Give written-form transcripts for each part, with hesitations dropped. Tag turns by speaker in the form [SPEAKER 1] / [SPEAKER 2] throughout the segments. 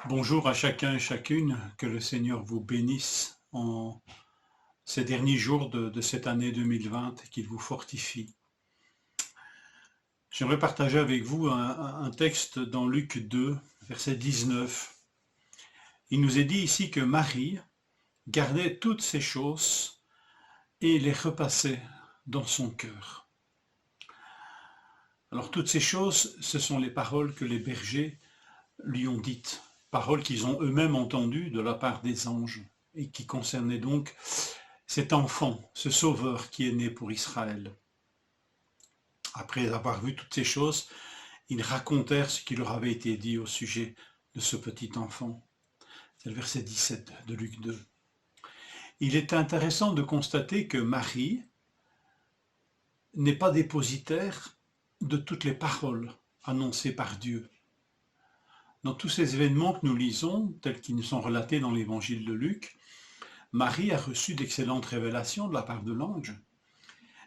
[SPEAKER 1] Bonjour à chacun et chacune, que le Seigneur vous bénisse en ces derniers jours de cette année 2020 et qu'il vous fortifie. J'aimerais partager avec vous un texte dans Luc 2, verset 19. Il nous est dit ici que Marie gardait toutes ces choses et les repassait dans son cœur. Alors toutes ces choses, ce sont les paroles que les bergers lui ont dites, paroles qu'ils ont eux-mêmes entendues de la part des anges et qui concernaient donc cet enfant, ce sauveur qui est né pour Israël. Après avoir vu toutes ces choses, ils racontèrent ce qui leur avait été dit au sujet de ce petit enfant. C'est le verset 17 de Luc 2. Il est intéressant de constater que Marie n'est pas dépositaire de toutes les paroles annoncées par Dieu. Dans tous ces événements que nous lisons, tels qu'ils nous sont relatés dans l'évangile de Luc, Marie a reçu d'excellentes révélations de la part de l'ange.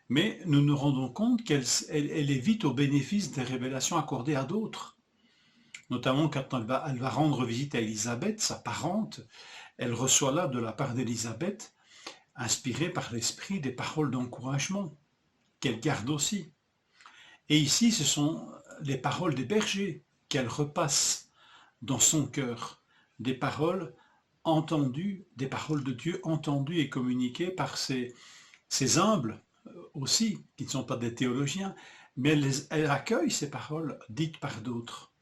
[SPEAKER 1] Mais nous nous rendons compte qu'elle évite au bénéfice des révélations accordées à d'autres. Notamment quand elle va rendre visite à Élisabeth, sa parente, elle reçoit là de la part d'Élisabeth, inspirée par l'esprit, des paroles d'encouragement, qu'elle garde aussi. Et ici, ce sont les paroles des bergers qu'elle repasse dans son cœur, des paroles entendues, des paroles de Dieu entendues et communiquées par ces humbles aussi, qui ne sont pas des théologiens, mais elle accueille ces paroles dites par d'autres.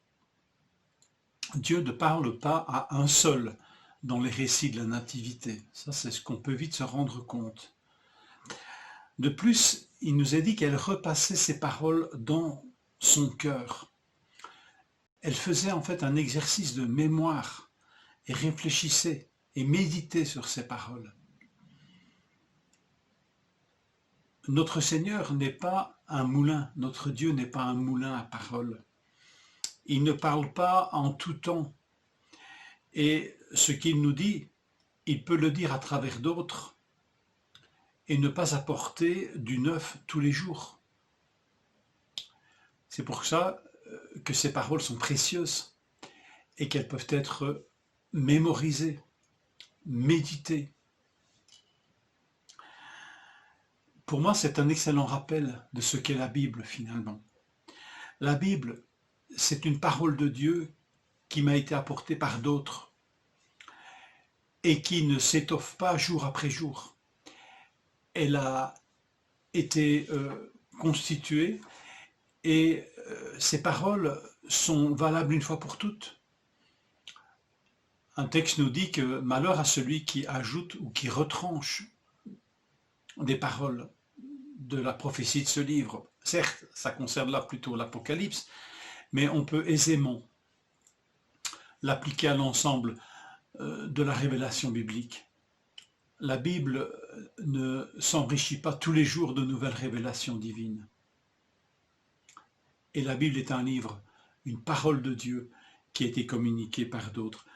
[SPEAKER 1] Dieu ne parle pas à un seul dans les récits de la nativité. Ça, c'est ce qu'on peut vite se rendre compte. De plus, il nous est dit qu'elle repassait ces paroles dans son cœur. Elle faisait en fait un exercice de mémoire et réfléchissait et méditait sur ces paroles. Notre Seigneur n'est pas un moulin, notre Dieu n'est pas un moulin à paroles. Il ne parle pas en tout temps. Et ce qu'il nous dit, il peut le dire à travers d'autres et ne pas apporter du neuf tous les jours. C'est pour ça que ces paroles sont précieuses et qu'elles peuvent être mémorisées, méditées. Pour moi, c'est un excellent rappel de ce qu'est la Bible finalement. La Bible, c'est une parole de Dieu qui m'a été apportée par d'autres et qui ne s'étoffe pas jour après jour. Elle a été constituée et ces paroles sont valables une fois pour toutes. Un texte nous dit que malheur à celui qui ajoute ou qui retranche des paroles de la prophétie de ce livre. Certes, ça concerne là plutôt l'Apocalypse, mais on peut aisément l'appliquer à l'ensemble de la révélation biblique. La Bible ne s'enrichit pas tous les jours de nouvelles révélations divines. Et la Bible est un livre, une parole de Dieu qui a été communiquée par d'autres.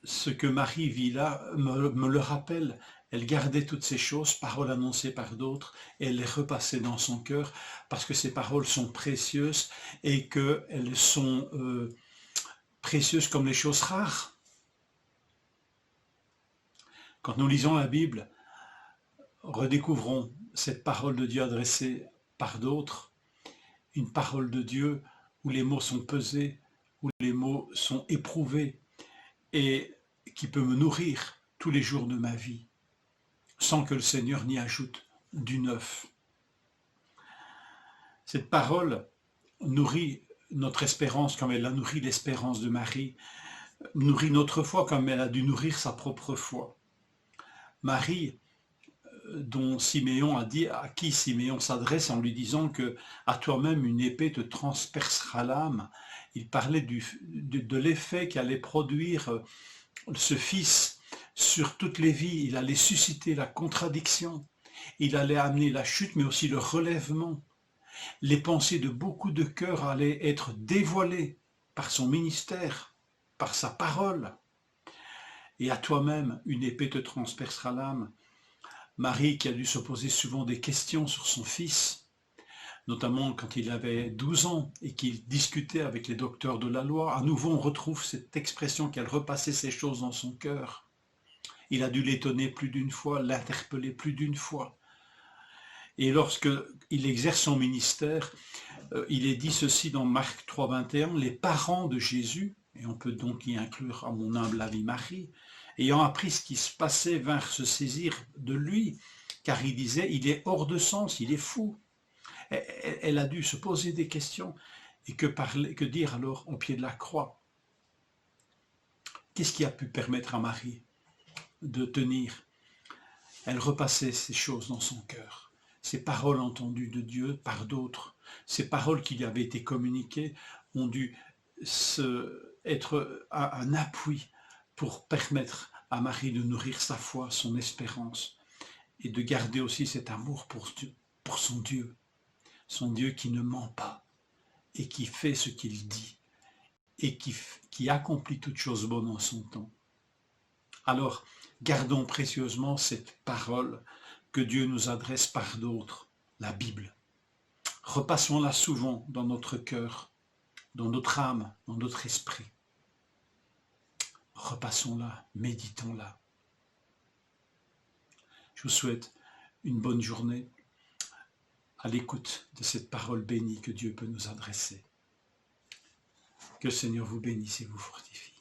[SPEAKER 1] Ce que Marie vit là me le rappelle. Elle gardait toutes ces choses, paroles annoncées par d'autres, et elle les repassait dans son cœur parce que ces paroles sont précieuses et qu'elles sont précieuses comme les choses rares. Quand nous lisons la Bible, redécouvrons cette parole de Dieu adressée par d'autres, une parole de Dieu où les mots sont pesés, où les mots sont éprouvés et qui peut me nourrir tous les jours de ma vie, sans que le Seigneur n'y ajoute du neuf. Cette parole nourrit notre espérance comme elle a nourri l'espérance de Marie, nourrit notre foi comme elle a dû nourrir sa propre foi. Marie, dont Siméon a dit, à qui Siméon s'adresse en lui disant que à toi-même une épée te transpercera l'âme, il parlait de l'effet qu'allait produire ce fils sur toutes les vies. Il allait susciter la contradiction, il allait amener la chute mais aussi le relèvement. Les pensées de beaucoup de cœurs allaient être dévoilées par son ministère, par sa parole. Et à toi-même une épée te transpercera l'âme. Marie, qui a dû se poser souvent des questions sur son fils, notamment quand il avait 12 ans et qu'il discutait avec les docteurs de la loi. À nouveau, on retrouve cette expression qu'elle repassait ces choses dans son cœur. Il a dû l'étonner plus d'une fois, l'interpeller plus d'une fois. Et lorsqu'il exerce son ministère, il est dit ceci dans Marc 3, 21, les parents de Jésus, et on peut donc y inclure à mon humble avis Marie, ayant appris ce qui se passait, vinrent se saisir de lui, car il disait, il est hors de sens, il est fou. Elle a dû se poser des questions, et que dire alors au pied de la croix? Qu'est-ce qui a pu permettre à Marie de tenir? Elle repassait ces choses dans son cœur, ces paroles entendues de Dieu par d'autres, ces paroles qui lui avaient été communiquées ont dû être un appui pour permettre à Marie de nourrir sa foi, son espérance, et de garder aussi cet amour pour son Dieu qui ne ment pas, et qui fait ce qu'il dit, et qui accomplit toutes choses bonnes en son temps. Alors, gardons précieusement cette parole que Dieu nous adresse par d'autres, la Bible. Repassons-la souvent dans notre cœur, dans notre âme, dans notre esprit. Repassons-la, méditons-la. Je vous souhaite une bonne journée à l'écoute de cette parole bénie que Dieu peut nous adresser. Que le Seigneur vous bénisse et vous fortifie.